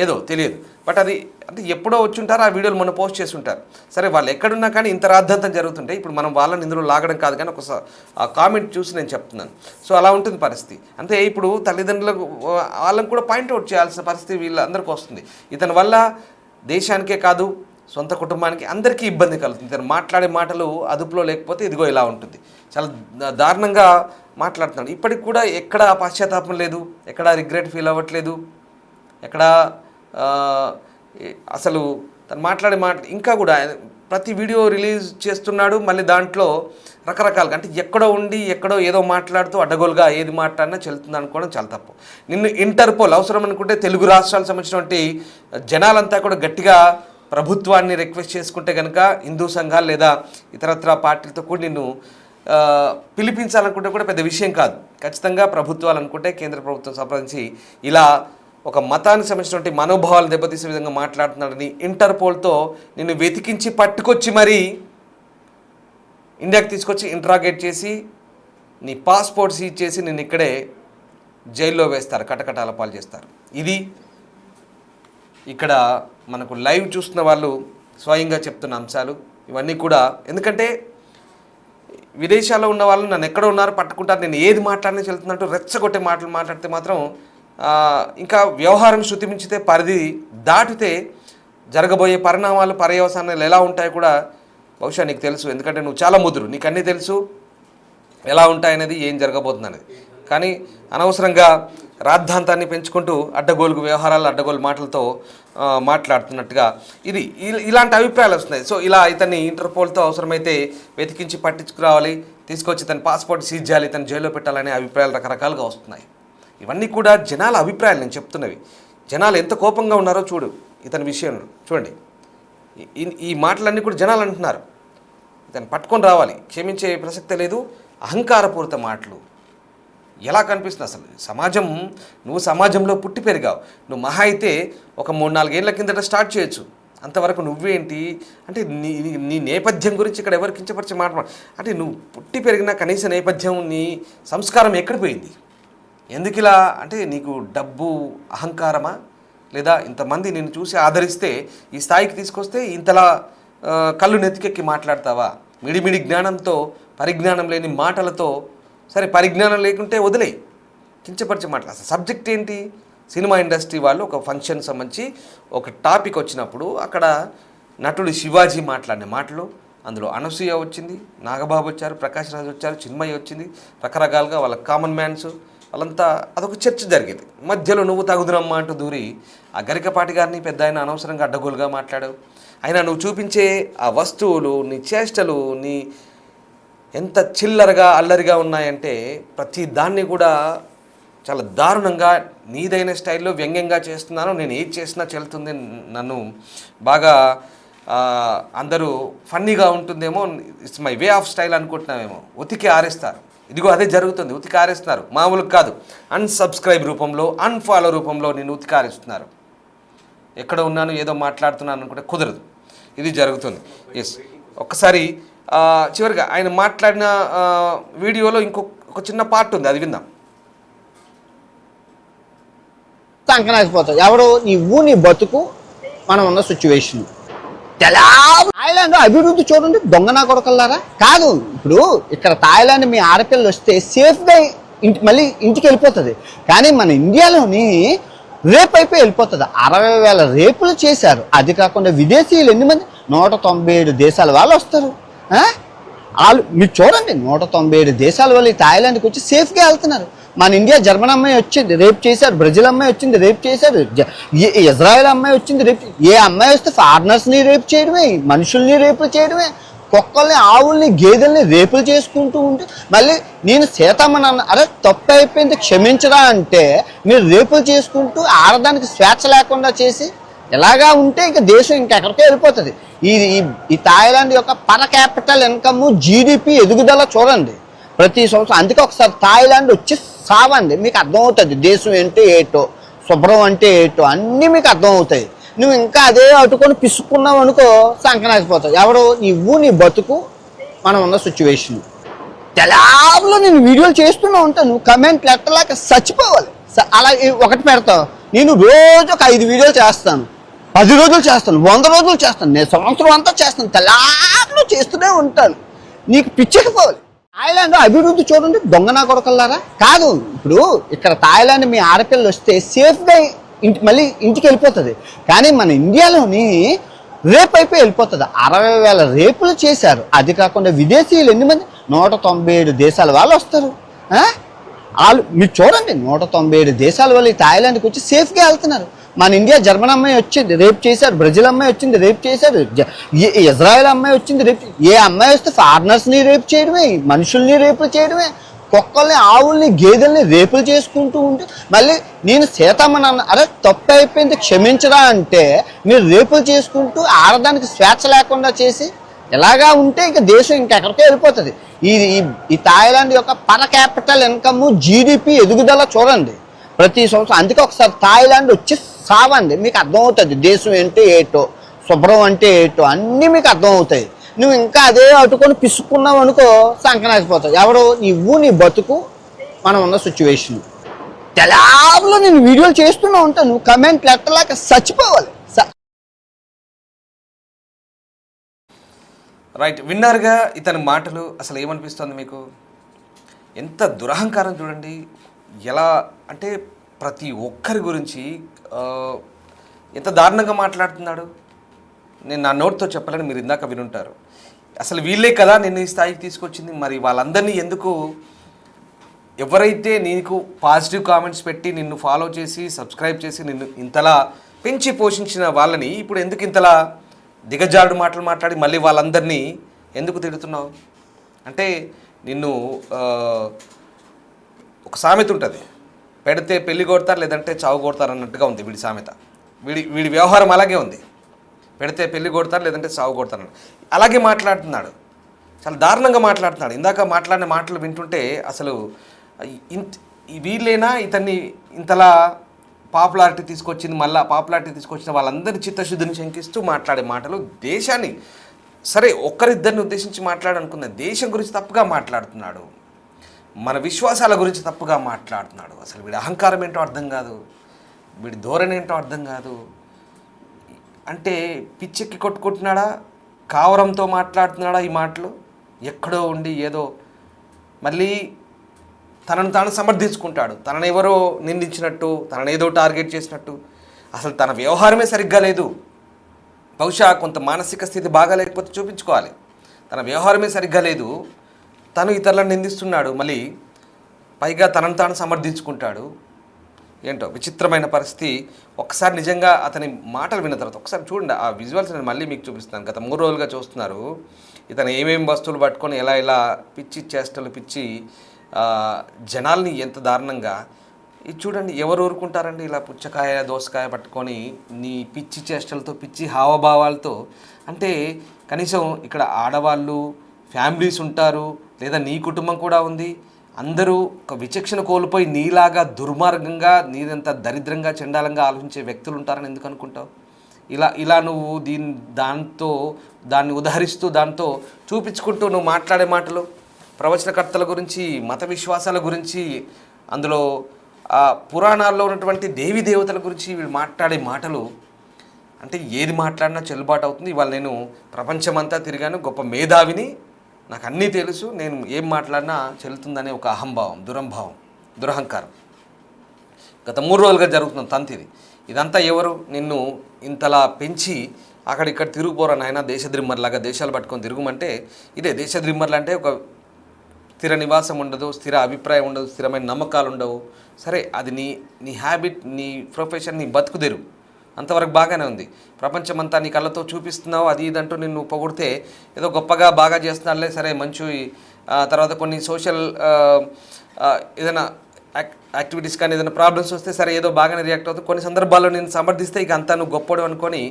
ఏదో తెలియదు. బట్ అది అంటే ఎప్పుడో వచ్చి ఉంటారు, ఆ వీడియోలు మొన్న పోస్ట్ చేసి ఉంటారు. సరే, వాళ్ళు ఎక్కడున్నా కానీ ఇంత రాద్ధాంతం జరుగుతుంటే ఇప్పుడు మనం వాళ్ళని ఇందులో లాగడం కాదు, కానీ ఒకసారి ఆ కామెంట్ చూసి నేను చెప్తున్నాను. సో అలా ఉంటుంది పరిస్థితి. అంటే ఇప్పుడు తల్లిదండ్రులకు వాళ్ళని కూడా పాయింట్అవుట్ చేయాల్సిన పరిస్థితి వీళ్ళందరికీ వస్తుంది. ఇతని వల్ల దేశానికే కాదు, సొంత కుటుంబానికి అందరికీ ఇబ్బంది కలుగుతుంది. ఇతను మాట్లాడే మాటలు అదుపులో లేకపోతే ఇదిగో ఇలా ఉంటుంది. చాలా దారుణంగా మాట్లాడుతున్నాడు. ఇప్పటికి కూడా ఎక్కడ పశ్చాత్తాపం లేదు, ఎక్కడ రిగ్రెట్ ఫీల్ అవ్వట్లేదు, ఎక్కడ అసలు తను మాట్లాడే ఇంకా కూడా ప్రతి వీడియో రిలీజ్ చేస్తున్నాడు. మళ్ళీ దాంట్లో రకరకాలుగా అంటే ఎక్కడో ఉండి ఎక్కడో ఏదో మాట్లాడుతూ అడ్డగోలుగా ఏది మాట్లాడినా చెల్లుతుంది అనుకోవడం చాలా తప్పు. నిన్ను ఇంటర్పోల్ అవసరం అనుకుంటే తెలుగు రాష్ట్రాలకు సంబంధించినటువంటి జనాలంతా కూడా గట్టిగా ప్రభుత్వాన్ని రిక్వెస్ట్ చేసుకుంటే కనుక హిందూ సంఘాలు లేదా ఇతరత్ర పార్టీలతో కూడా నిన్ను పిలిపించాలనుకుంటే కూడా పెద్ద విషయం కాదు. ఖచ్చితంగా ప్రభుత్వాలు అనుకుంటే కేంద్ర ప్రభుత్వం సంప్రదించి ఇలా ఒక మతానికి సంబంధించినటువంటి మనోభావాలు దెబ్బతీసే విధంగా మాట్లాడుతున్నాడని ఇంటర్పోల్తో నిన్ను వెతికించి పట్టుకొచ్చి మరీ ఇండియాకి తీసుకొచ్చి ఇంట్రాగేట్ చేసి నీ పాస్పోర్ట్ సీజ్ చేసి నిన్ను ఇక్కడే జైల్లో వేస్తారు, కటకటాల పాలు చేస్తారు. ఇది ఇక్కడ మనకు లైవ్ చూస్తున్న వాళ్ళు స్వయంగా చెప్తున్న అంశాలు ఇవన్నీ కూడా. ఎందుకంటే విదేశాల్లో ఉన్న వాళ్ళు నన్ను ఎక్కడ ఉన్నారు పట్టుకుంటారు, నేను ఏది మాట్లాడినా చెల్లుతున్నట్టు రెచ్చగొట్టే మాటలు మాట్లాడితే మాత్రం ఇంకా వ్యవహారం శృతి మించితే పరిధి దాటితే జరగబోయే పరిణామాలు పర్యవసానాలు ఎలా ఉంటాయో కూడా బహుశా నీకు తెలుసు. ఎందుకంటే నువ్వు చాలా ముదురు, నీకు అన్నీ తెలుసు ఎలా ఉంటాయనేది, ఏం జరగబోతుంది అనేది. కానీ అనవసరంగా రాద్ధాంతాన్ని పెంచుకుంటూ అడ్డగోలుగు వ్యవహారాలు అడ్డగోలు మాటలతో మాట్లాడుతున్నట్టుగా ఇది ఇలాంటి అభిప్రాయాలు వస్తున్నాయి. సో ఇలా ఇతన్ని ఇంటర్పోల్తో అవసరమైతే వెతికించి పట్టించుకురావాలి, తీసుకొచ్చి తన పాస్పోర్ట్ సీజ్ చేయాలి, తను జైల్లో పెట్టాలనే అభిప్రాయాలు రకరకాలుగా వస్తున్నాయి. ఇవన్నీ కూడా జనాల అభిప్రాయాలు, నేను చెప్తున్నవి. జనాలు ఎంత కోపంగా ఉన్నారో చూడు ఇతని విషయంలో. చూడండి, ఈ మాటలన్నీ కూడా జనాలు అంటున్నారు. ఇతను పట్టుకొని రావాలి, క్షమించే ప్రసక్తే లేదు. అహంకారపూరిత మాటలు ఎలా కనిపిస్తుంది అసలు? సమాజం, నువ్వు సమాజంలో పుట్టి పెరిగావు, నువ్వు మహా అయితే ఒక 3-4 ఏళ్ల కిందట స్టార్ట్ చేయొచ్చు. అంతవరకు నువ్వేంటి అంటే నీ నేపథ్యం గురించి ఇక్కడ ఎవరు కించపరిచే మాట అంటే నువ్వు పుట్టి పెరిగిన కనీస నేపథ్యం, నీ సంస్కారం ఎక్కడ పోయింది? ఎందుకు ఇలా అంటే నీకు డబ్బు అహంకారమా, లేదా ఇంతమంది నిన్ను చూసి ఆదరిస్తే ఈ స్థాయికి తీసుకొస్తే ఇంతలా కళ్ళు నెత్తికెక్కి మాట్లాడతావా? మిడిమిడి జ్ఞానంతో, పరిజ్ఞానం లేని మాటలతో. సరే, పరిజ్ఞానం లేకుంటే వదిలే, కించపరిచే మాటలు. అసలు సబ్జెక్ట్ ఏంటి? సినిమా ఇండస్ట్రీ వాళ్ళు ఒక ఫంక్షన్ సంబంధించి ఒక టాపిక్ వచ్చినప్పుడు అక్కడ నటుడు శివాజీ మాట్లాడిన మాటలు, అందులో అనసూయ వచ్చింది, నాగబాబు వచ్చారు, ప్రకాష్ రాజ్ వచ్చారు, చిన్మయ్య వచ్చింది, రకరకాలుగా వాళ్ళ కామన్ మ్యాన్స్ వాళ్ళంతా అదొక చర్చ జరిగింది. మధ్యలో నువ్వు తగుదురమ్మా అంటూ దూరి ఆ గరికపాటి గారిని పెద్ద ఆయన అనవసరంగా అడ్డగోలుగా మాట్లాడావు. అయినా నువ్వు చూపించే ఆ వస్తువులు, నీ చేష్టలు, నీ ఎంత చిల్లరగా అల్లరిగా ఉన్నాయంటే ప్రతి దాన్ని కూడా చాలా దారుణంగా నీదైన స్టైల్లో వ్యంగ్యంగా చేస్తున్నాను. నేను ఏది చేసినా చెల్లుతుంది, నన్ను బాగా అందరూ ఫన్నీగా ఉంటుందేమో, it's my way of style అనుకుంటున్నామేమో. ఉతికి ఆరేస్తారు. ఇదిగో అదే జరుగుతుంది, ఉతికి ఆరేస్తున్నారు. మామూలుగా కాదు, అన్సబ్స్క్రైబ్ రూపంలో, అన్ఫాలో రూపంలో నేను ఉతికి ఆరేస్తున్నారు. ఎక్కడ ఉన్నాను ఏదో మాట్లాడుతున్నాను అనుకుంటే కుదరదు, ఇది జరుగుతుంది. ఎస్, ఒక్కసారి చివరిగా ఆయన మాట్లాడిన వీడియోలో ఇంకొక చిన్న పార్ట్ ఉంది, అది విందాం. సంకనాకపోతావు ఎవడు నువ్వు, నీ బతుకు, మనం ఉన్న సిచ్యువేషన్. థాయిలాండ్ అభివృద్ధి చూడండి, దొంగ నా కొడకల్లారా. కాదు, ఇప్పుడు ఇక్కడ థాయిలాండ్ మీ ఆడపిల్లలు వస్తే సేఫ్గా మళ్ళీ ఇంటికి వెళ్ళిపోతుంది. కానీ మన ఇండియాలోని రేప్ అయిపోయి వెళ్ళిపోతుంది. 60,000 రేపులు చేశారు. అది కాకుండా విదేశీయులు ఎన్ని మంది, 197 దేశాల వాళ్ళు వస్తారు. వాళ్ళు మీరు చూడండి, 197 దేశాల వాళ్ళు ఈ థాయిలాండ్కి వచ్చి సేఫ్గా వెళ్తున్నారు. మన ఇండియా జర్మన్ అమ్మాయి వచ్చింది, రేప్ చేశారు. బ్రెజిల్ అమ్మాయి వచ్చింది, రేప్ చేశారు. ఇజ్రాయెల్ అమ్మాయి వచ్చింది, రేప్. ఏ అమ్మాయి వస్తే ఫారినర్స్ని రేప్ చేయడమే, మనుషుల్ని రేపులు చేయడమే, కుక్కల్ని, ఆవుల్ని, గేదెల్ని రేపులు చేసుకుంటూ ఉంటే మళ్ళీ నేను సీతమ్మని అన్న, అరే తప్పు అయిపోయింది క్షమించరా అంటే మీరు రేపులు చేసుకుంటూ ఆడదానికి స్వేచ్ఛ లేకుండా చేసి ఇలాగా ఉంటే ఇక దేశం ఇంకెక్కడికో వెళ్ళిపోతుంది. ఈ థాయిలాండ్ యొక్క పర్ క్యాపిటల్ ఇన్కమ్, జీడిపి ఎదుగుదల చూడండి ప్రతి సంవత్సరం. అందుకే ఒకసారి థాయిలాండ్ వచ్చి సావండి, మీకు అర్థమవుతుంది దేశం ఏంటో ఏటో, శుభ్రం అంటే ఏటో అన్నీ మీకు అర్థమవుతాయి. నువ్వు ఇంకా అదే అటుకొని పిసుకున్నావు అనుకో, సంకనాకపోతావు ఎవడు నువ్వు, నీ బతుకు, మనం ఉన్న సిచ్యువేషన్. తెలాలో నేను వీడియోలు చేస్తూనే ఉంటాను, నువ్వు కమెంట్ లెట్టలాక చచ్చిపోవాలి. అలా ఒకటి పెడతావు, నేను రోజు ఒక 5 వీడియోలు చేస్తాను, 10 రోజులు చేస్తాను, 100 రోజులు చేస్తాను, నేను సంవత్సరం అంతా చేస్తాను, తెలాలో చేస్తూనే ఉంటాను. నీకు పిచ్చెక్కిపోవాలి. థాయిలాండ్ అభివృద్ధి చూడండి, దొంగ నా కొడకల్లారా. కాదు, ఇప్పుడు ఇక్కడ థాయిలాండ్ మీ ఆడపిల్లలు వస్తే సేఫ్గా మళ్ళీ ఇంటికి వెళ్ళిపోతుంది. కానీ మన ఇండియాలోని రేప్ అయిపోయి వెళ్ళిపోతుంది. 60,000 రేపులు చేశారు. అది కాకుండా విదేశీయులు ఎన్ని మంది, 197 దేశాల వాళ్ళు వస్తారు. వాళ్ళు మీరు చూడండి, 197 దేశాల వాళ్ళు ఈ థాయిలాండ్కి వచ్చి సేఫ్గా వెళ్తున్నారు. మన ఇండియా జర్మన్ అమ్మాయి వచ్చింది, రేప్ చేశారు. బ్రెజిల్ అమ్మాయి వచ్చింది, రేప్ చేశారు. ఇజ్రాయెల్ అమ్మాయి వచ్చింది, రేప్. ఏ అమ్మాయి వస్తే ఫారినర్స్ని రేప్ చేయడమే, మనుషుల్ని రేపులు చేయడమే, కుక్కల్ని, ఆవుల్ని, గేదెల్ని రేపులు చేసుకుంటూ ఉంటే మళ్ళీ నేను సీతమ్మని అన్న, అరే తప్పు అయిపోయింది క్షమించరా అంటే మీరు రేపులు చేసుకుంటూ ఆడదానికి స్వేచ్ఛ లేకుండా చేసి ఇలాగా ఉంటే ఇక దేశం ఇంకెక్కడికో వెళ్ళిపోతుంది. ఈ థాయిలాండ్ యొక్క పర్ క్యాపిటల్ ఇన్కమ్, జీడిపి ఎదుగుదల చూడండి ప్రతి సంవత్సరం. అందుకే ఒకసారి థాయిలాండ్ వచ్చి సావండి, మీకు అర్థమవుతుంది దేశం ఏంటో ఏటో, శుభ్రం అంటే ఏటో అన్నీ మీకు అర్థమవుతాయి. నువ్వు ఇంకా అదే అటుకొని పిసుకున్నావు అనుకో, సంకనాకపోతావు ఎవడు నువ్వు, నీ బతుకు, మనం ఉన్న సిచ్యువేషన్. తెలాలో నేను వీడియోలు చేస్తూనే ఉంటాను, నువ్వు కమెంట్ లెట్టలాక చచ్చిపోవాలి. రైట్, విన్నారుగా ఇతని మాటలు. అసలు ఏమనిపిస్తుంది మీకు? ఎంత దురహంకారం చూడండి. ఎలా అంటే ప్రతి ఒక్కరి గురించి ఎంత దారుణంగా మాట్లాడుతున్నాడు. నేను నా నోట్తో చెప్పాలని మీరు ఇందాక వినుంటారు. అసలు వీళ్ళే కదా నిన్ను ఈ స్థాయికి తీసుకొచ్చింది. మరి వాళ్ళందరినీ ఎందుకు, ఎవరైతే నీకు పాజిటివ్ కామెంట్స్ పెట్టి నిన్ను ఫాలో చేసి సబ్స్క్రైబ్ చేసి నిన్ను ఇంతలా పెంచి పోషించిన వాళ్ళని ఇప్పుడు ఎందుకు ఇంతలా దిగజారుడు మాటలు మాట్లాడి మళ్ళీ వాళ్ళందరినీ ఎందుకు తిడుతున్నావు? అంటే నిన్ను ఒక సామెత ఉంటుంది, పెడితే పెళ్లి కొడతారు లేదంటే చావు కొడతారు అన్నట్టుగా ఉంది వీడి సామెత. వీడి వ్యవహారం అలాగే ఉంది, పెడితే పెళ్లి కొడతారు లేదంటే చావు కొడతారు అలాగే మాట్లాడుతున్నాడు. చాలా దారుణంగా మాట్లాడుతున్నాడు. ఇందాక మాట్లాడిన మాటలు వింటుంటే అసలు వీళ్ళైనా ఇతన్ని ఇంతలా పాపులారిటీ తీసుకొచ్చింది, మళ్ళీ పాపులారిటీ తీసుకొచ్చిన వాళ్ళందరి చిత్తశుద్ధిని శంకిస్తూ మాట్లాడే మాటలు, దేశాన్ని సరే ఒక్కరిద్దరిని ఉద్దేశించి మాట్లాడనుకున్న దేశం గురించి తప్పుగా మాట్లాడుతున్నాడు, మన విశ్వాసాల గురించి తప్పుగా మాట్లాడుతున్నాడు. అసలు వీడి అహంకారం ఏంటో అర్థం కాదు, వీడి ధోరణి ఏంటో అర్థం కాదు. అంటే పిచ్చెక్కి కొట్టుకుంటున్నాడా, కావరంతో మాట్లాడుతున్నాడా ఈ మాటలు? ఎక్కడో ఉండి ఏదో మళ్ళీ తనను తాను సమర్థించుకుంటాడు, తనను ఎవరో నిందించినట్టు, తనను ఏదో టార్గెట్ చేసినట్టు. అసలు తన వ్యవహారమే సరిగ్గా లేదు. బహుశా కొంత మానసిక స్థితి బాగా లేకపోతే చూపించుకోవాలి. తన వ్యవహారమే సరిగ్గా లేదు, తను ఇతరులను నిందిస్తున్నాడు, మళ్ళీ పైగా తనను తాను సమర్థించుకుంటాడు. ఏంటో విచిత్రమైన పరిస్థితి. ఒక్కసారి నిజంగా అతని మాటలు విన్న తర్వాత ఒకసారి చూడండి ఆ విజువల్స్. నేను మళ్ళీ మీకు చూపిస్తాను. గత 3 రోజులుగా చూస్తున్నారు ఇతను ఏమేమి వస్తువులు పట్టుకొని ఎలా పిచ్చి చేష్టలు పిచ్చి జనాల్ని ఎంత దారుణంగా. ఇది చూడండి, ఎవరు ఊరుకుంటారండి ఇలా పుచ్చకాయ దోసకాయ పట్టుకొని నీ పిచ్చి చేష్టలతో పిచ్చి హావభావాలతో. అంటే కనీసం ఇక్కడ ఆడవాళ్ళు ఫ్యామిలీస్ ఉంటారు, లేదా నీ కుటుంబం కూడా ఉంది. అందరూ ఒక విచక్షణ కోల్పోయి నీలాగా దుర్మార్గంగా నీదంత దరిద్రంగా చండాలంగా ఆలోచించే వ్యక్తులు ఉంటారని ఎందుకు అనుకుంటావు? ఇలా నువ్వు దాన్ని ఉదహరిస్తూ దాంతో చూపించుకుంటూ నువ్వు మాట్లాడే మాటలు ప్రవచనకర్తల గురించి, మత విశ్వాసాల గురించి, అందులో పురాణాల్లో ఉన్నటువంటి దేవీ దేవతల గురించి వీళ్ళు మాట్లాడే మాటలు అంటే ఏది మాట్లాడినా చెల్లుబాటు అవుతుంది. ఇవాళ నేను ప్రపంచమంతా తిరిగాను, గొప్ప మేధావిని, నాకు అన్నీ తెలుసు, నేను ఏం మాట్లాడినా చెల్లుతుందనే ఒక అహంభావం, దురహంకారం గత 3 రోజులుగా జరుగుతున్న తంతిది. ఇదంతా ఎవరు నిన్ను ఇంతలా పెంచి అక్కడిక్కడ తిరుగుపోరా నాయన దేశద్రిమ్మర్లాగా దేశాలు పట్టుకొని తిరుగుమంటే ఇదే దేశద్రిమ్మర్లు. అంటే ఒక స్థిర నివాసం ఉండదు, స్థిర అభిప్రాయం ఉండదు, స్థిరమైన నమ్మకాలు ఉండవు. సరే, అది నీ హ్యాబిట్, నీ ప్రొఫెషన్, నీ బతుకుదెరు, అంతవరకు బాగానే ఉంది. ప్రపంచమంతా నీ కళ్ళతో చూపిస్తున్నావు, అది ఇదంటూ నిన్ను పొగిడితే ఏదో గొప్పగా బాగా చేస్తున్నారులే, సరే మంచి. తర్వాత కొన్ని సోషల్ ఏదైనా యాక్టివిటీస్ కానీ ఏదైనా ప్రాబ్లమ్స్ వస్తే సరే ఏదో బాగానే రియాక్ట్ అవుతుంది. కొన్ని సందర్భాల్లో నేను సమర్థిస్తే ఇక అంతా నువ్వు గొప్పడు అనుకొని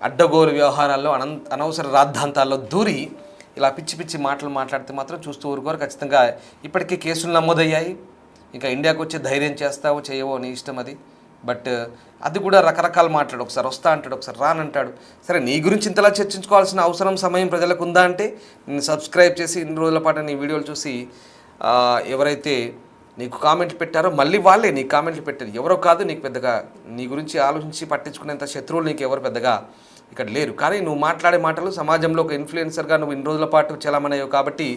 అడ్డగోలు వ్యవహారాల్లో అనవసర రాద్ధాంతాల్లో దూరి ఇలా పిచ్చి పిచ్చి మాటలు మాట్లాడితే మాత్రం చూస్తూ ఊరుకోరు. ఖచ్చితంగా ఇప్పటికే కేసులు నమోదయ్యాయి. ఇంకా ఇండియాకు వచ్చి ధైర్యం చేస్తావో చేయవో నీ ఇష్టం అది. బట్ అది కూడా రకరకాలు మాట్లాడు. ఒకసారి వస్తా అంటాడు, ఒకసారి రానంటాడు. సరే, నీ గురించి ఇంతలా చర్చించుకోవాల్సిన అవసరం సమయం ప్రజలకు ఉందా అంటే నేను సబ్స్క్రైబ్ చేసి ఇన్ని రోజుల పాటు నీ వీడియోలు చూసి ఎవరైతే నీకు కామెంట్లు పెట్టారో మళ్ళీ వాళ్ళే నీకు కామెంట్లు పెట్టారు. ఎవరో కాదు, నీకు పెద్దగా నీ గురించి ఆలోచించి పట్టించుకునేంత శత్రువులు నీకు ఎవరు పెద్దగా ఇక్కడ లేరు. కానీ నువ్వు మాట్లాడే మాటలు సమాజంలో ఒక ఇన్ఫ్లుయెన్సర్గా నువ్వు ఇన్ని రోజుల పాటు చలామణయ్యావు కాబట్టి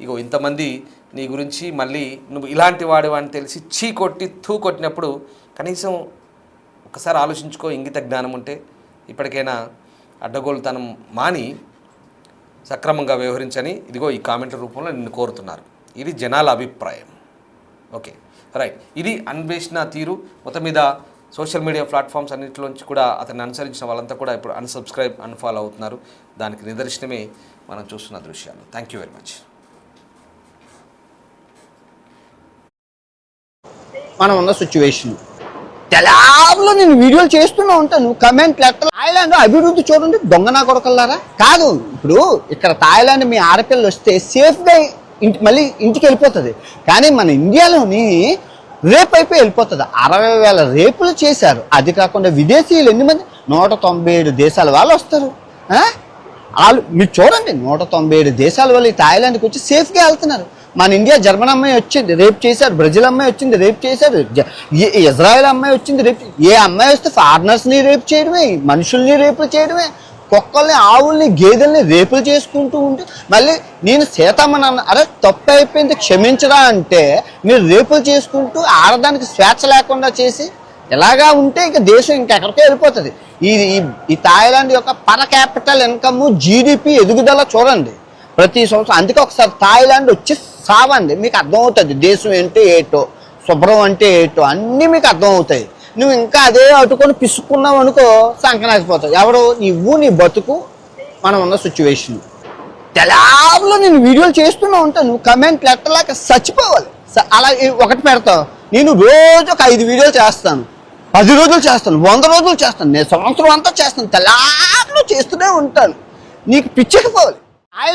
ఇగో ఇంతమంది నీ గురించి మళ్ళీ నువ్వు ఇలాంటి వాడు అని తెలిసి చీ కొట్టి తూ కొట్టినప్పుడు కనీసం ఒకసారి ఆలోచించుకో. ఇంగిత జ్ఞానం ఉంటే ఇప్పటికైనా అడ్డగోలుతనం మాని సక్రమంగా వ్యవహరించని ఇదిగో ఈ కామెంట్ల రూపంలో నిన్ను కోరుతున్నారు. ఇది జనాల అభిప్రాయం. Okay, right. ఇది అన్వేషణ తీరు. మొత్తం మీద సోషల్ మీడియా ప్లాట్ఫామ్స్ అన్నింటిలోంచి కూడా అతన్ని అనుసరించిన వాళ్ళంతా కూడా ఇప్పుడు అన్సబ్స్క్రైబ్ అన్ఫాలో అవుతున్నారు. దానికి నిదర్శనమే మనం చూస్తున్న దృశ్యాలు. Thank you very much. మనం ఉన్న సిచ్యువేషన్ తెలాబ్లో నేను వీడియోలు చేస్తూనే ఉంటాను. కమెంట్ లెటర్ థాయిలాండ్ అభివృద్ధి చూడండి దొంగనా కొడకల్లారా. కాదు, ఇప్పుడు ఇక్కడ థాయిలాండ్ మీ ఆడపిల్లలు వస్తే సేఫ్గా మళ్ళీ ఇంటికి వెళ్ళిపోతుంది. కానీ మన ఇండియాలోని రేప్ అయిపోయి వెళ్ళిపోతుంది. 60,000 రేపులు చేశారు. అది కాకుండా విదేశీయులు ఎన్ని మంది 197 దేశాల వాళ్ళు వస్తారు. వాళ్ళు మీరు చూడండి, 197 దేశాల వాళ్ళు ఈ థాయిలాండ్కి వచ్చి సేఫ్గా వెళ్తున్నారు. మన ఇండియా జర్మన్ అమ్మాయి వచ్చింది రేప్ చేశారు, బ్రెజిల్ అమ్మాయి వచ్చింది రేప్ చేశారు, ఇజ్రాయెల్ అమ్మాయి వచ్చింది రేప్. ఏ అమ్మాయి వస్తే ఫారినర్స్ని రేప్ చేయడమే, మనుషుల్ని రేపులు చేయడమే, కుక్కల్ని ఆవుల్ని గేదెల్ని రేపులు చేసుకుంటూ ఉంటే మళ్ళీ నేను సీతమ్మని అన్న అరే తప్పు అయిపోయింది క్షమించరా అంటే మీరు రేపులు చేసుకుంటూ ఆడదానికి స్వేచ్ఛ లేకుండా చేసి ఇలాగా ఉంటే ఇక దేశం ఇంకెక్కడికో వెళ్ళిపోతుంది. ఈ థాయిలాండ్ యొక్క పర్ క్యాపిటల్ ఇన్కమ్ జీడిపి ఎదుగుదల చూడండి ప్రతి సంవత్సరం. అందుకే ఒకసారి థాయిలాండ్ వచ్చి సావండి, మీకు అర్థమవుతుంది దేశం ఏంటో ఏటో, శుభ్రం అంటే ఏటో అన్నీ మీకు అర్థమవుతాయి. నువ్వు ఇంకా అదే అటుకొని పిసుకున్నావు అనుకో సంకనాకపోతావు. ఎవరు నువ్వు, నీ బతుకు, మనం ఉన్న సిచ్యువేషన్. తెలాబ్లో నేను వీడియోలు చేస్తూనే ఉంటాను. నువ్వు కమెంట్ లెట్టర్లాగా చచ్చిపోవాలి. అలా ఒకటి పెడతావు. నేను రోజు ఒక 5 వీడియోలు చేస్తాను, 10 రోజులు చేస్తాను, 100 రోజులు చేస్తాను, నేను సంవత్సరం అంతా చేస్తాను. తెలాబ్లో చేస్తూనే ఉంటాను. నీకు పిచ్చెక్కిపోవాలి.